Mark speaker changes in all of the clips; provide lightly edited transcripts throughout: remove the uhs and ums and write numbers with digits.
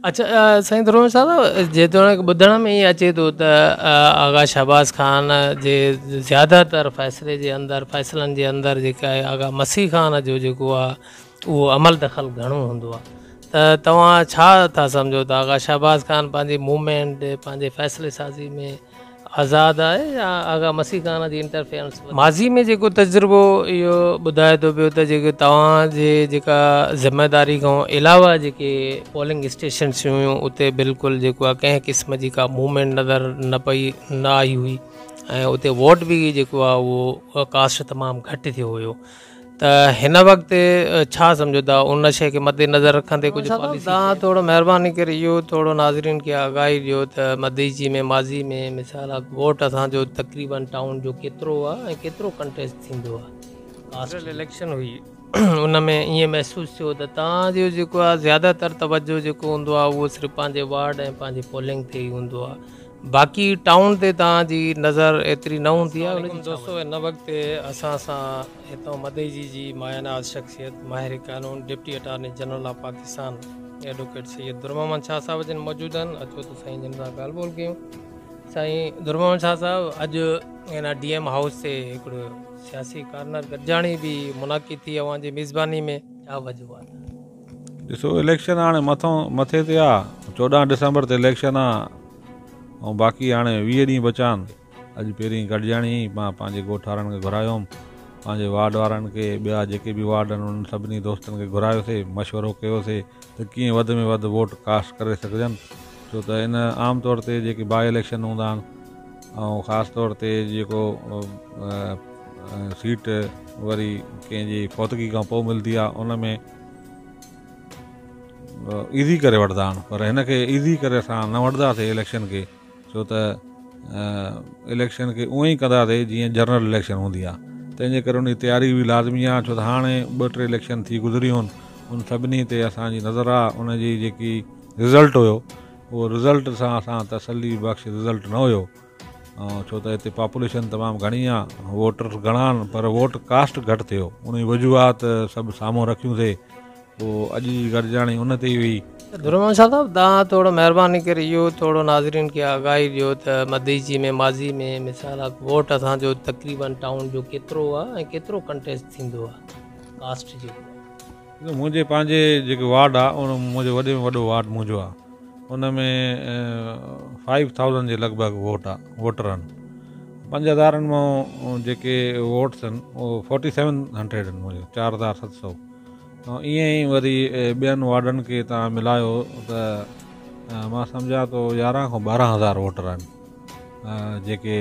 Speaker 1: अच्छा साईं धर्म साहब जेतोणीकि ॿुधण में ई अचे थो त आगा शहबाज़ ख़ान जे ज़्यादातर फ़ैसिलनि जे अंदरि जेका आहे आगा मसीह ख़ान जो जेको आहे उहो अमल दख़ल घणो हूंदो आहे। त तव्हां छा था सम्झो त आगा शहबाज़ ख़ान पंहिंजी मूवमेंट पंहिंजे फ़ैसिले साज़ी में आज़ादु आहे या आगा मसीह ख़ान जी इंटरफेरेंस? माज़ी में जेको तजुर्बो इहो ॿुधाए थो पियो त जेके तव्हांजे जेका ज़िमेदारी खां अलावा जेके पोलिंग स्टेशन्स हुयूं उते बिल्कुलु जेको आहे कंहिं क़िस्म जी का मूवमेंट नज़र न आई हुई ऐं उते वोट बि जेको आहे उहो कास्ट तमामु घटि थियो हुयो। त हिन वक़्तु छा सम्झो था उन शइ खे मद्देनज़र रखंदे कुझु तव्हां थोरो महिरबानी करे इहो थोरो नाज़रीन खे आगाही ॾियो त मदीजी में माज़ी में मिसाल वोट असांजो तक़रीबन टाउन जो केतिरो आहे ऐं केतिरो कंटेस्ट थींदो आहे? कास्ट इलेक्शन हुई उन में ईअं महसूसु थियो त तव्हांजो जेको आहे ज़्यादातर तवजो जेको हूंदो आहे उहो सिर्फ़ु पंहिंजे वार्ड ऐं पंहिंजे पोलिंग ते ई हूंदो आहे, बाक़ी टाउन ते तव्हांजी नज़र एतिरी न हूंदी आहे। उनजी दोस्तो हिन वक़्तु असां सां हितां मदीजी जी मायनाज़ शख़्सियत माहिर क़ानून deputy attorney general of Pakistan advocate Syed Durmohammad Shah साहब जन मौजूदु आहिनि। अचो त साईं जिन सां ॻाल्हि ॿोल कयूं। साईं दुरमोहम्मद शाह साहब, अॼु हिन DM हाउस ते हिकिड़ो सियासी कार्नर गॾिजाणी बि मुनाक़िद थी अव्हांजी मेज़बानी में, छा वजह आहे?
Speaker 2: ॾिसो, इलेक्शन हाणे मथे ते आहे, 14 डिसंबर ते इलेक्शन आहे ऐं बाक़ी हाणे 20 ॾींहं बचा आहिनि। अॼु पहिरीं गॾिजाणी मां पंहिंजे ॻोठ वारनि खे घुरायो हुउमि, पंहिंजे वार्ड वारनि खे, ॿिया जेके बि वार्ड आहिनि उन्हनि सभिनी दोस्तनि खे घुरायोसीं, मशवरो कयोसीं त कीअं वधि में वधि वोट कास्ट करे सघजनि। छो त इन आम तौर ते जेके बाई इलेक्शन हूंदा आहिनि ऐं ख़ासि तौर ते जेको सीट वरी कंहिंजी फौतगी खां पोइ मिलंदी आहे उन में ईज़ी करे वठंदा आहिनि, पर हिन खे ईज़ी करे असां न वठंदासीं इलेक्शन खे। छो त इलेक्शन खे उअं ई कंदासीं जीअं जनरल इलेक्शन हूंदी आहे, तंहिंजे करे उन जी तयारी बि लाज़मी आहे। छो त हाणे 2-3 इलेक्शन थी गुज़रियूं आहिनि, उन सभिनी ते असांजी नज़र आहे। उन जी जेकी रिज़ल्ट हुयो उहो रिज़ल्ट सां असां तसली बख़्श रिज़ल्ट न हुयो, छो त हिते पॉपुलेशन तमामु घणी आहे, वोटर्स घणा आहिनि, पर वोट कास्ट घटि थियो। उन जी वजूहात सभु साम्हूं रखियूंसीं, पोइ अॼु जी गॾिजाणी उन ते ई हुई।
Speaker 1: दुरमोहम्मद शाह साहब, तव्हां थोरो महिरबानी करे इहो थोरो नाज़रीन खे आगाही ॾियो त मदीजी में माज़ी में मिसाल वोट असांजो तक़रीबन टाउन जो केतिरो आहे ऐं केतिरो कंटेस्ट थींदो आहे कास्ट जो?
Speaker 2: मुंहिंजे पंहिंजे जेके वार्ड आहे उन मुंहिंजो वॾे में वॾो वार्ड मुंहिंजो आहे, उन में 5000 जे लॻभॻि वोटर आहिनि। 5000 मां जेके वोट्स आहिनि उहो 4700 आहिनि, मुंहिंजो 4700। ऐं ईअं ई वरी ॿियनि वार्डनि खे तव्हां मिलायो त मां सम्झा थो 11 खां 12000 वोटर आहिनि जेके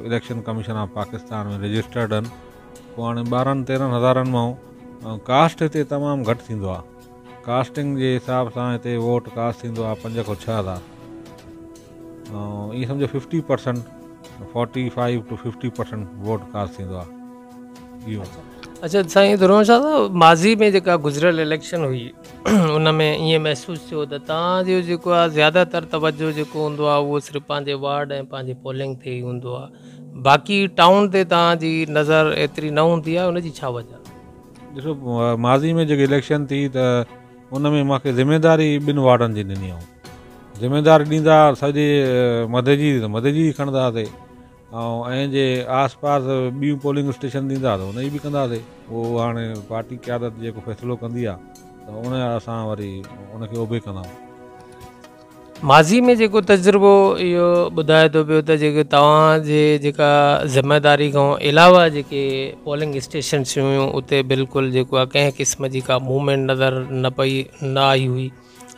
Speaker 2: इलेक्शन कमीशन ऑफ पाकिस्तान में रजिस्टर्ड आहिनि। पोइ हाणे 12-13 हज़ारनि मां कास्ट हिते तमामु घटि थींदो आहे। कास्टिंग जे हिसाब सां हिते वोट कास्ट थींदो आहे 5 खां 6 हज़ार, ऐं ईअं सम्झो 50%, 45 to 50% वोट कास्ट थींदो आहे इहो।
Speaker 1: अच्छा साईं दुरमोहम्मद शाह साहब, माज़ी में जेका गुज़िरियल इलेक्शन हुई उन में ईअं महसूसु थियो त तव्हांजो जेको आहे ज़्यादातर तवजो जेको हूंदो आहे उहो सिर्फ़ु पंहिंजे वार्ड ऐं पंहिंजे पोलिंग ते ई हूंदो आहे, बाक़ी टाउन ते तव्हांजी नज़र एतिरी न हूंदी आहे, उनजी छा वजह?
Speaker 2: ॾिसो, माज़ी में जेकी इलेक्शन थी त उन में मूंखे ज़िमेदारी 2 वार्डनि जी ॾिनी ऐं ज़िमेदारी ॾींदा सॼे मदीजी खणंदासीं ऐं जे आस पास ॿियूं पोलिंग स्टेशन ॾींदा त उन जी बि कंदासीं। उहो हाणे पार्टी क़यादत जेको फ़ैसिलो कंदी आहे त उन असां वरी उनखे ओबे कंदा आहियूं।
Speaker 1: माज़ी में जेको तजुर्बो इहो ॿुधाए थो पियो त जेके तव्हांजे जेका ज़िमेदारी खां अलावा जेके पोलिंग स्टेशन्स हुयूं उते बिल्कुलु जेको आहे कंहिं क़िस्म जी का मूवमेंट नज़र न आई हुई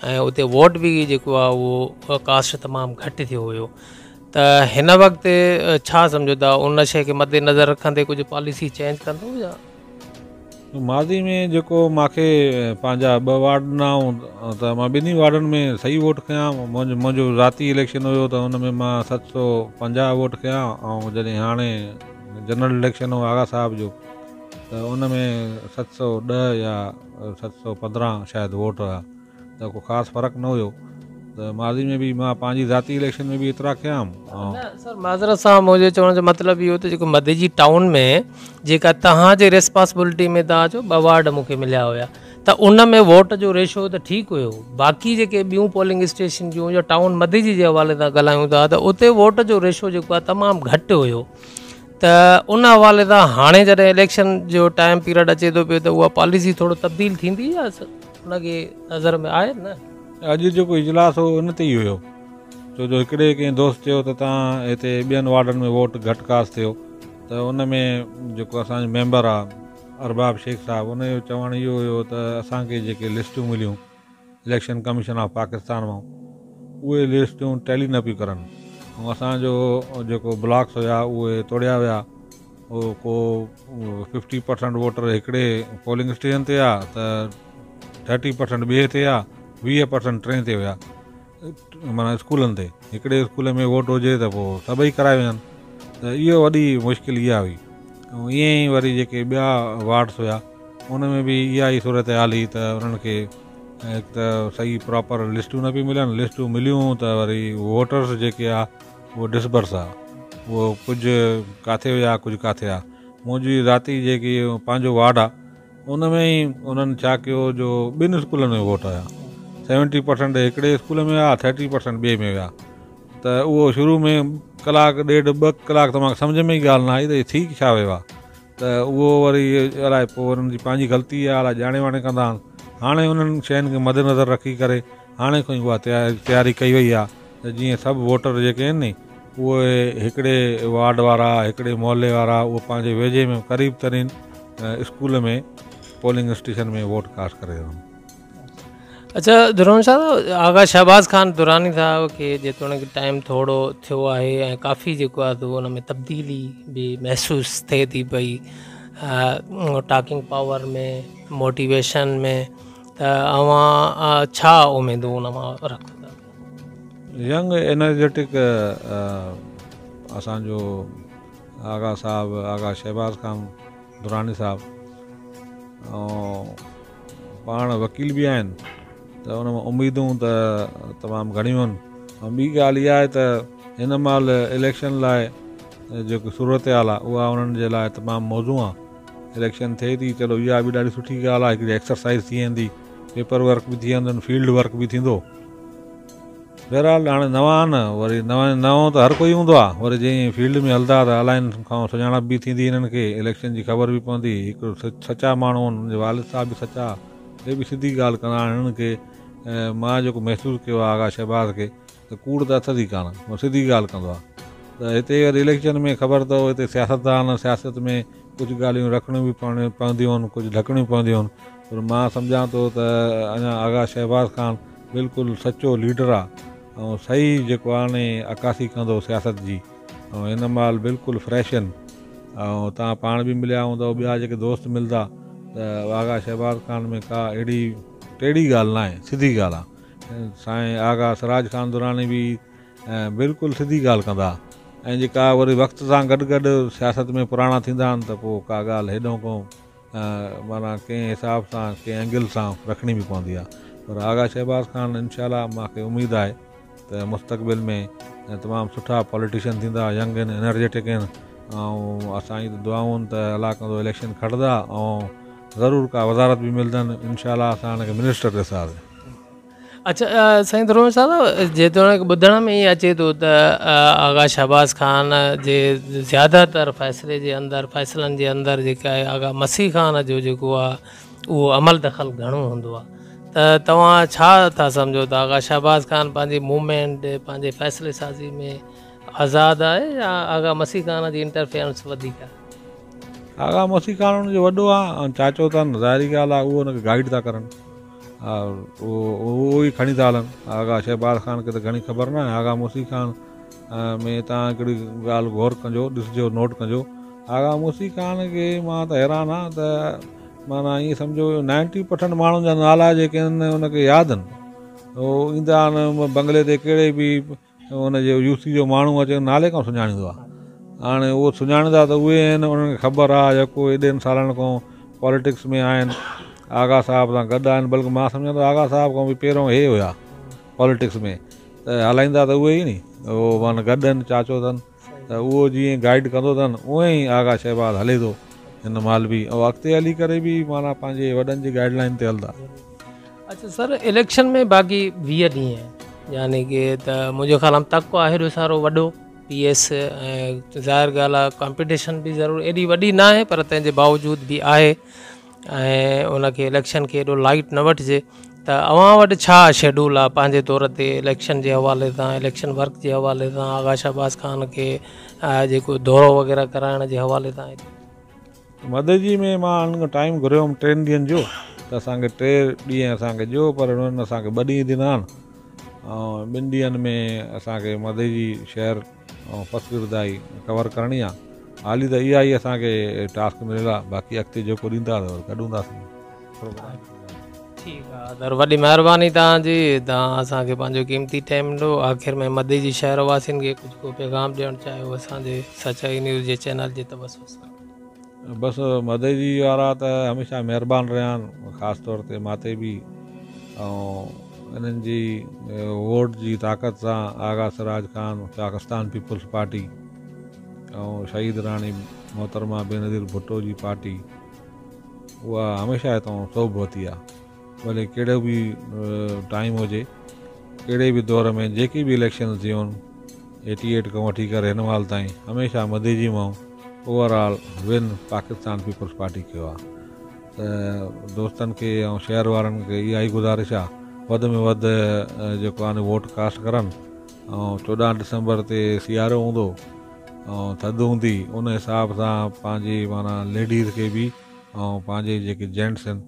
Speaker 1: ऐं उते वोट बि जेको आहे उहो कास्ट तमामु घटि थियो हुयो। त हिन वक़्तु छा सम्झो था उन शइ खे मद्देनज़र रखंदे कुझु पॉलिसी चेंज कंदो या?
Speaker 2: माज़ी में जेको मूंखे पंहिंजा 2 वार्ड ॾिना त मां 2 वार्डनि में सही वोट कयां। मुंहिंजो ज़ाती इलेक्शन हुयो त हुन में मां 750 वोट कयां, ऐं जॾहिं हाणे जनरल इलेक्शन हो आगा साहब जो त उन में 710 या 715 शायदि वोट हुआ, त को ख़ासि फ़र्क़ु न हुयो। त माज़ी में बि मां पंहिंजी ज़ाती इलेक्शन में बि एतिरा कयां।
Speaker 1: सर माज़रत सां मुंहिंजे चवण जो मतिलबु इहो त जेको मदीजी टाउन में जेका तव्हांजे रिस्पॉन्सिबिलिटी में तव्हां चओ 2 वार्ड मूंखे मिलिया हुया, त उन में वोट जो रेशो त ठीकु हुयो। बाक़ी जेके ॿियूं पोलिंग स्टेशन जूं या टाउन मदीजी जे हवाले सां ॻाल्हायूं था त उते वोट जो रेशो जेको आहे तमामु घटि हुयो। त उन हवाले सां हाणे जॾहिं इलेक्शन जो टाइम पीरियड अचे थो पियो त उहा पॉलिसी थोरो तब्दील थींदी या उनखे नज़र में आहे न?
Speaker 2: अॼु जेको इजलास हो उन ते ई हुयो, छो जो हिकिड़े कंहिं दोस्त चयो त तव्हां हिते ॿियनि वार्डनि में वोट घटि कास्ट थियो, त उन में जेको असांजो मेंबर आहे अरबाब शेख साहब, उनजो चवणु इहो हुयो त असांखे जेके लिस्टूं मिलियूं इलेक्शन कमीशन ऑफ पाकिस्तान मां, उहे लिस्टूं टैली न पियूं करनि, ऐं असांजो जेको ब्लॉक्स हुया उहे तोड़िया विया। उहो को 50% वोटर हिकिड़े पोलिंग स्टेशन ते आहे त 30% ॿिए ते आहे, 20% टे ते हुया, माना स्कूलनि ते। हिकिड़े स्कूल में वोट हुजे त पोइ सभई कराए वञनि, त इहो वॾी मुश्किल इहा हुई। ऐं ईअं ई वरी जेके ॿिया वार्ड्स हुया उन में बि इहा ई सूरत हाल हुई त उन्हनि खे हिकु त सही प्रॉपर लिस्टूं न पियूं मिलनि, लिस्टूं मिलियूं त वरी वोटर्स जेके आहे उहो डिसबर्स आहे, उहो कुझु किथे हुया कुझु किथे आहे। मुंहिंजी राति जेकी पंहिंजो वार्ड आहे उन में ई उन्हनि छा कयो जो ॿिनि स्कूलनि में वोट हुया, 70% हिकिड़े स्कूल में हुया, 30% ॿिए में हुया। त उहो शुरू में कलाकु ॾेढ ॿ कलाक त मूंखे सम्झ में ई ॻाल्हि न आई त थी छा वियो आहे। त उहो वरी अलाए पोइ उन्हनि जी पंहिंजी ग़लती आहे, अलाए ॼाणे वाणे कंदा आहिनि। हाणे उन्हनि शयुनि खे मद्देनज़र रखी करे हाणे खां ई उहा तयारी कई वई आहे त जीअं सभु वोटर जेके आहिनि नी उहे हिकिड़े वार्ड वारा, हिकिड़े मोहल्ले वारा, उहे पंहिंजे वेझे में क़रीब तरीन स्कूल में पोलिंग स्टेशन में वोट कास्ट करे रहनि।
Speaker 1: अच्छा दुरानी साहब, आगा शहबाज़ खान दुरानी साहब खे जेतोणीकि टाइम थोरो थियो आहे ऐं काफ़ी जेको आहे उन में तब्दीली बि महसूसु थिए थी पई, टॉकिंग पावर में, मोटिवेशन में, त अवां छा उमेदूं उन मां रखो था?
Speaker 2: यंग एनर्जेटिक असांजो आगा साहब, आगा शहबाज़ खान दुरानी साहब, ऐं पाण वकील बि आहिनि, त उन मां उमेदूं त तमामु घणियूं आहिनि। ऐं ॿी ॻाल्हि इहा आहे त हिन महिल इलेक्शन लाइ जेको सूरत हाल आहे उहा उन्हनि जे लाइ तमामु मौज़ू आहे। इलेक्शन थिए थी, चलो इहा बि ॾाढी सुठी ॻाल्हि आहे, हिकिड़ी एक्सरसाइज़ थी वेंदी, पेपर वर्क बि थी वेंदो, फील्ड वर्क बि थींदो। बहरहाल हाणे नवां न, वरी नओं त हर कोई हूंदो आहे, वरी जीअं फील्ड में हलंदा त अलाइनि खां सुञाणप बि थींदी, हिननि खे इलेक्शन जी ख़बर बि पवंदी। हिकिड़ो सचा माण्हू आहिनि, मुंहिंजे वालिद साहब बि सचा, हे बि सिधी ॻाल्हि कंदा आहिनि। हिननि खे मां जेको महसूसु कयो आहे आगा शहबाज़ खे, त कूड़ त अथसि ई कान, उहो सिधी ॻाल्हि कंदो आहे। त हिते वरी इलेक्शन में ख़बर अथव, हिते सियासतदान, सियासत में कुझु ॻाल्हियूं रखणियूं बि पवंदियूं आहिनि, कुझु ढकणियूं पवंदियूं आहिनि, पर मां सम्झां थो त अञा आगा शहबाज़ खान बिल्कुलु सचो लीडर आहे ऐं सही जेको आहे हाणे अकासी कंदो सियासत जी, ऐं हिन महिल बिल्कुलु फ्रेश आहिनि। ऐं तव्हां पाण बि मिलिया हूंदव, ॿिया जेके दोस्त मिलंदा, त आगा शहबाज़ खान में का अहिड़ी टेढ़ी ॻाल्हि न आहे, सिधी ॻाल्हि आहे। साईं आगा सिराज खान दुरानी बि बिल्कुलु सिधी ॻाल्हि कंदा, ऐं जेका वरी वक़्त सां गॾु गॾु सियासत में पुराणा थींदा आहिनि त पोइ का ॻाल्हि हेॾो को माना कंहिं हिसाब सां, कंहिं एंगल सां रखणी बि पवंदी आहे। पर आगा शहबाज़ खान इनशाला मूंखे उमेदु आहे त मुस्तक़बिल में तमामु सुठा पॉलिटिशियन थींदा, यंग आहिनि, एनर्जेटिक आहिनि, ऐं असांजी त दुआऊं आहिनि त अलाह कंदो इलेक्शन खटंदा ऐं ज़रूरु का वज़ारत बि मिलंदनि, इनशाला असां हिनखे मिनिस्टर ॾिसांसीं।
Speaker 1: अच्छा साईं दुरानी साहब, जेतोणीकि ॿुधण में ई अचे थो त आगा शहबाज़ खान जे ज़्यादातर फ़ैसिलनि जे अंदरि जेका आहे आगा मसीह खान जो जेको आहे उहो अमल दख़ल घणो हूंदो आहे, त तव्हां छा था सम्झो त आगा शहबाज़ खान पंहिंजी मूवमेंट, पंहिंजे फ़ैसिले साज़ी में आज़ादु आहे या आगा मसीह खान जी इंटरफेरेंस वधीक आहे?
Speaker 2: आगा मसीह खान हुनजो वॾो आहे ऐं चाचो अथनि, ज़ाहिरी ॻाल्हि आहे उहो हुनखे गाइड था करनि, उहो ई खणी था हलनि। आगा शहबाज़ खान खे त घणी ख़बर न आहे। आगा मसीह खान में तव्हां हिकिड़ी ॻाल्हि गौर कजो, ॾिसिजो, नोट कजो, आगा मसीह खान खे मां त हैरान आहे त माना ईअं सम्झो 90% माण्हुनि जा नाला जेके आहिनि हुनखे यादि आहिनि। उहो ईंदा आहिनि बंगले ते, कहिड़े बि हुनजे यूसी जो माण्हू अचे नाले खां सुञाणींदो आहे। हाणे उहो सुञाणींदा त उहे आहिनि, उन्हनि खे ख़बर आहे जेको एॾनि सालनि खां पॉलिटिक्स में आहिनि, आगा साहब सां गॾु आहिनि। बल्कि मां सम्झां थो आगा साहब खां बि पहिरियों हे हुया पॉलिटिक्स में, त हलाईंदा त उहे ई नी, उहो माना गॾु आहिनि, चाचो अथनि, त उहो जीअं गाइड कंदो अथनि उअं ई आगा शहबाज़ हले थो हिन महिल बि, ऐं अॻिते हली करे बि माना पंहिंजे वॾनि जी गाइडलाइन ते हलंदा।
Speaker 1: अच्छा सर, इलेक्शन में बाक़ी 20 ॾींहं आहिनि, यानी कि त मुंहिंजे ख़्याल में तको आहे हेॾो सारो वॾो PS, ऐं ज़ाहिर ॻाल्हि आहे कॉम्पिटिशन बि ज़रूरु एॾी वॾी न आहे, पर तंहिंजे बावजूद बि आहे, ऐं उनखे इलेक्शन खे एॾो लाइट न वठिजे। त अव्हां वटि छा शेड्यूल आहे पंहिंजे तौर ते इलेक्शन जे हवाले सां, इलेक्शन वर्क जे हवाले सां, आगा शहबाज़ ख़ान खे जेको दौरो वग़ैरह कराइण जे हवाले सां?
Speaker 2: मदजी में मां हुन टाइम घुरियो हुउमि 3 ॾींहंनि जो, त असांखे 3 ॾींहं असांखे ॾियो, पर हुननि असांखे 2 ॾींहं ॾिना आहिनि, ऐं 2 ॾींहंनि में असांखे मदजी शहर ऐं फसगिरदाई कवर करणी आहे। हाली त इहा ई असांखे टास्क मिलियल आहे, बाक़ी अॻिते जेको ॾींदा त कढूंदासीं।
Speaker 1: ठीकु आहे सर, वॾी महिरबानी तव्हांजी, तव्हां असांखे पंहिंजो क़ीमती टाइम ॾिनो। आख़िर में मदजी शहर वासियुनि खे कुझु को पैगाम ॾियणु चाहियो असांजे सचाई न्यूज़ जे चैनल जे तवसुल सां?
Speaker 2: बसि मदजी वारा त हमेशह महिरबानी रहिया आहिनि, ख़ासि तौर ते माते बि, ऐं इन्हनि जी वोट जी ताक़त सां आगा सिराज ख़ान, पाकिस्तान पीपल्स पार्टी, ऐं शहीद राणी मोहतरमा बेनज़ीर भुट्टो जी पार्टी, उहा हमेशह हितां सोभवती आहे। भले कहिड़ो बि टाइम हुजे, कहिड़े बि दौर में जेकी बि इलेक्शन थी वञनि, 88 खां वठी करे हिन महिल ताईं हमेशह मदजी मां overall win Pakistan Peoples Party कयो आहे। त दोस्तनि खे ऐं शहर वारनि खे इहा ई गुज़ारिश आहे, वधि में वधि जेको आहे वोट कास्ट करनि, ऐं 14 दिसंबर ते सियारो हूंदो ऐं थधि हूंदी, उन हिसाब सां पंहिंजी माना लेडीज़ खे बि ऐं पंहिंजे जेके जेंट्स आहिनि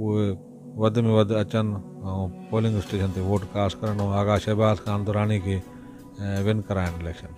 Speaker 2: उहे वधि में वधि अचनि ऐं पोलिंग स्टेशन ते वोट कास्ट करणु, आगा शहबाज़ ख़ान दुरानी खे विन कराइनि इलेक्शन।